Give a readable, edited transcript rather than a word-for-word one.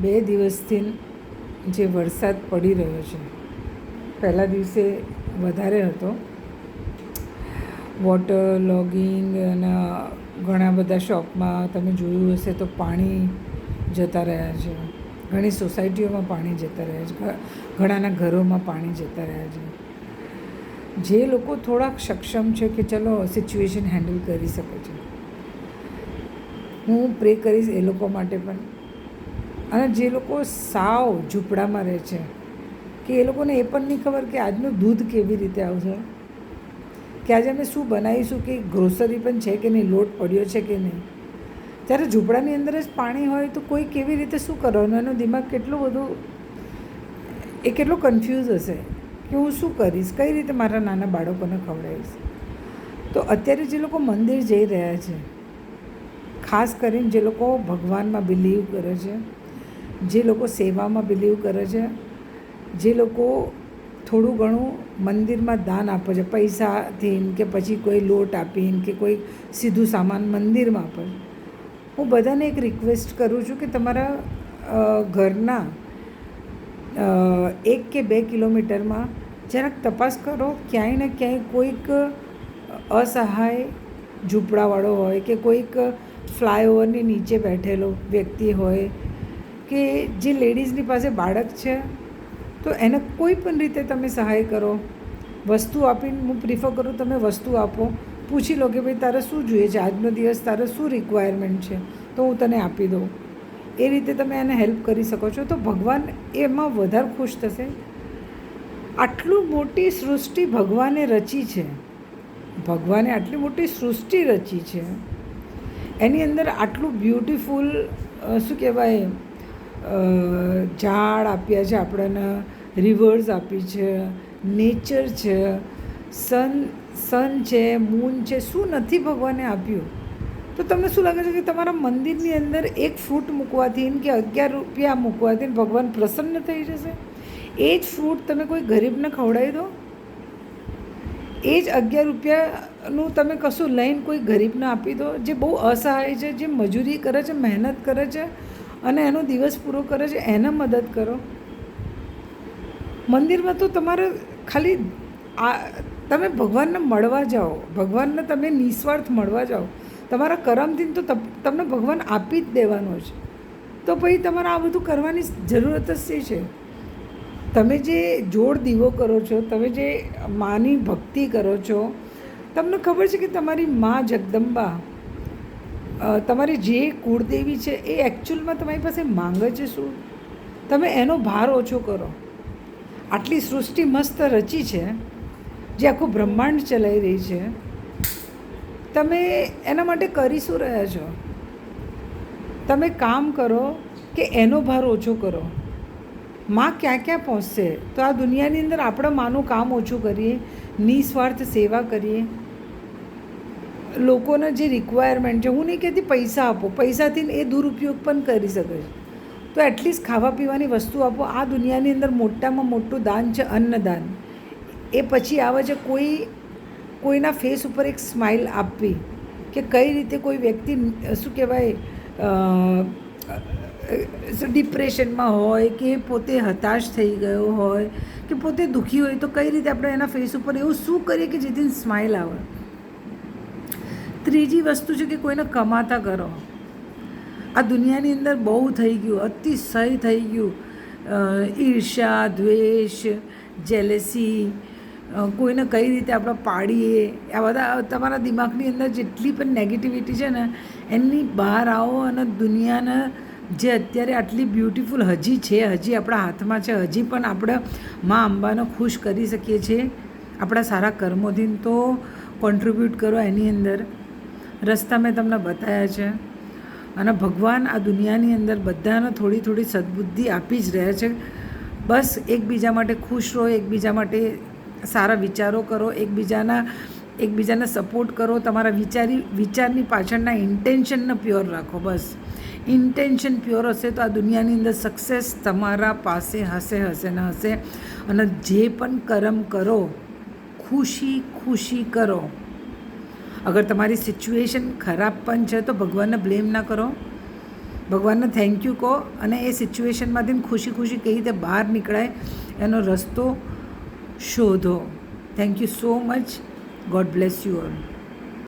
2 દિવસથી જે વરસાદ પડી રહ્યો છે, પહેલા દિવસે વધારે હતો. વોટર લોગિંગ અને ઘણા બધા શોપમાં તમે જોયું હશે તો પાણી જતા રહ્યા છે. ઘણી સોસાયટીઓમાં પાણી જતા રહ્યા છે, ઘણાના ઘરોમાં પાણી જતા રહ્યા છે. જે લોકો થોડાક સક્ષમ છે કે ચલો સિચ્યુએશન હેન્ડલ કરી શકે છે, હું પ્રે કરીશ એ લોકો માટે પણ. અને જે લોકો સાવ ઝૂંપડામાં રહે છે કે એ લોકોને એ પણ નહીં ખબર કે આજનું દૂધ કેવી રીતે આવશે, કે આજે અમે શું બનાવીશું, કે ગ્રોસરી પણ છે કે નહીં, લોટ પડ્યો છે કે નહીં. જ્યારે ઝૂંપડાની અંદર જ પાણી હોય તો કોઈ કેવી રીતે શું કરવાનું, એનો દિમાગ કેટલું બધું, એ કેટલો કન્ફ્યુઝ હશે કે હું શું કરીશ, કઈ રીતે મારા નાના બાળકોને ખવડાવીશ. તો અત્યારે જે લોકો મંદિર જઈ રહ્યા છે, ખાસ કરીને જે લોકો ભગવાનમાં બિલીવ કરે છે, જે લોકો સેવામાં બિલીવ કરે છે, જે લોકો થોડું ઘણું મંદિરમાં દાન આપે છે, પૈસાથી કે પછી કોઈ લોટ આપીને કે કોઈ સીધું સામાન મંદિરમાં આપે. હું બધાને એક રિક્વેસ્ટ કરું છું કે તમારા ઘરના 1 કે 2 કિલોમીટરમાં જરાક તપાસ કરો, ક્યાંય ને ક્યાંય કોઈક અસહાય ઝૂંપડાવાળો હોય કે કોઈક ફ્લાયઓવરની નીચે બેઠેલો વ્યક્તિ હોય કે જે લેડીઝની પાસે બાળક છે, તો એને કોઈ પણ રીતે તમે સહાય કરો. વસ્તુ આપીને હું પ્રિફર કરું, તમે વસ્તુ આપો, પૂછી લો કે ભાઈ તારે શું જોઈએ છે, આજનો દિવસ તારે શું રિક્વાયરમેન્ટ છે, તો હું તને આપી દઉં. એ રીતે તમે એને હેલ્પ કરી શકો છો, તો ભગવાન એમાં વધારે ખુશ થશે. આટલું મોટી સૃષ્ટિ ભગવાને રચી છે, ભગવાને આટલી મોટી સૃષ્ટિ રચી છે, એની અંદર આટલું બ્યુટિફુલ શું કહેવાય ઝાડ આપ્યા છે આપણને, રિવર્સ આપી છે, નેચર છે, સન છે, મૂન છે, શું નથી ભગવાને આપ્યું. તો તમને શું લાગે છે કે તમારા મંદિરની અંદર 1 ફ્રૂટ મૂકવાથી કે 11 રૂપિયા મૂકવાથી ભગવાન પ્રસન્ન થઈ જશે? એ જ ફ્રૂટ તમે કોઈ ગરીબને ખવડાવી દો, એ જ 11 રૂપિયાનું તમે કશું લઈને કોઈ ગરીબને આપી દો, જે બહુ અસહાય છે, જે મજૂરી કરે છે, મહેનત કરે છે અને એનો દિવસ પૂરો કરે છે, એને મદદ કરો. મંદિરમાં તો તમારે ખાલી તમે ભગવાનને મળવા જાઓ, ભગવાનને તમે નિસ્વાર્થ મળવા જાઓ, તમારા કરમથી તો તમને ભગવાન આપી જ દેવાનો છે. તો પછી તમારે આ બધું કરવાની જરૂરત જ શી છે? તમે જે જોડ દીવો કરો છો, તમે જે માની ભક્તિ કરો છો, તમને ખબર છે કે તમારી મા જગદંબા, તમારી જે કુળદેવી છે, એ એકચ્યુઅલમાં તમારી પાસે માંગે છે શું? તમે એનો ભાર ઓછો કરો. આટલી સૃષ્ટિ મસ્ત રચી છે, જે આખું બ્રહ્માંડ ચલાવી રહી છે, તમે એના માટે કરી શું રહ્યા છો? તમે કામ કરો કે એનો ભાર ઓછો કરો. માં ક્યાં ક્યાં પહોંચશે? તો આ દુનિયાની અંદર આપણે માનું કામ ઓછું કરીએ, નિસ્વાર્થ સેવા કરીએ, લોકોને જે રિક્વાયરમેન્ટ છે, હું નહીં કહેતી પૈસા આપો, પૈસાથી એ દુરુપયોગ પણ કરી શકે છે, તો એટલીસ્ટ ખાવા પીવાની વસ્તુ આપો. આ દુનિયાની અંદર મોટામાં મોટું દાન છે અન્નદાન. એ પછી આવે છે કોઈના ફેસ ઉપર એક સ્માઇલ આપવી, કે કઈ રીતે કોઈ વ્યક્તિ શું કહેવાય ડિપ્રેશનમાં હોય કે પોતે હતાશ થઈ ગયો હોય કે પોતે દુઃખી હોય, તો કઈ રીતે આપણે એના ફેસ ઉપર એવું શું કરીએ કે જેથી સ્માઇલ આવે. ત્રીજી વસ્તુ છે કે કોઈને કમાતા કરો. આ દુનિયાની અંદર બહુ થઈ ગયું, અતિશય થઈ ગયું, ઈર્ષ્યા, દ્વેષ, જેલેસી, કોઈને કઈ રીતે આપણે પાડીએ, આ બધા તમારા દિમાગની અંદર જેટલી પણ નેગેટિવિટી છે ને, એની બહાર આવો અને દુનિયાને જે અત્યારે આટલી બ્યુટિફુલ હજી છે, હજી આપણા હાથમાં છે, હજી પણ આપણે મા અંબાને ખુશ કરી શકીએ છીએ આપણા સારા કર્મોથી. તો કોન્ટ્રીબ્યુટ કરો એની અંદર. રસ્તા મેં તમને બતાવ્યા છે, અને ભગવાન આ દુનિયાની અંદર બધાને થોડી થોડી સદબુદ્ધિ આપી જ રહ્યા છે. બસ એકબીજા માટે ખુશ રહો, એકબીજા માટે સારા વિચારો કરો, એકબીજાને સપોર્ટ કરો. તમારા વિચારની પાછળના ઇન્ટેન્શનને પ્યોર રાખો. બસ ઇન્ટેન્શન પ્યોર હશે તો આ દુનિયાની અંદર સક્સેસ તમારા પાસે હશે ને હશે. અને જે પણ કર્મ કરો, ખુશી ખુશી કરો. અગર તમારી સિચ્યુએશન ખરાબ પણ છે તો ભગવાનને બ્લેમ ના કરો, ભગવાનને થેન્ક યુ કહો અને એ સિચ્યુએશનમાંથી ખુશી ખુશી કઈ રીતે બહાર નીકળાય એનો રસ્તો શોધો. Thank you so much. God bless you all.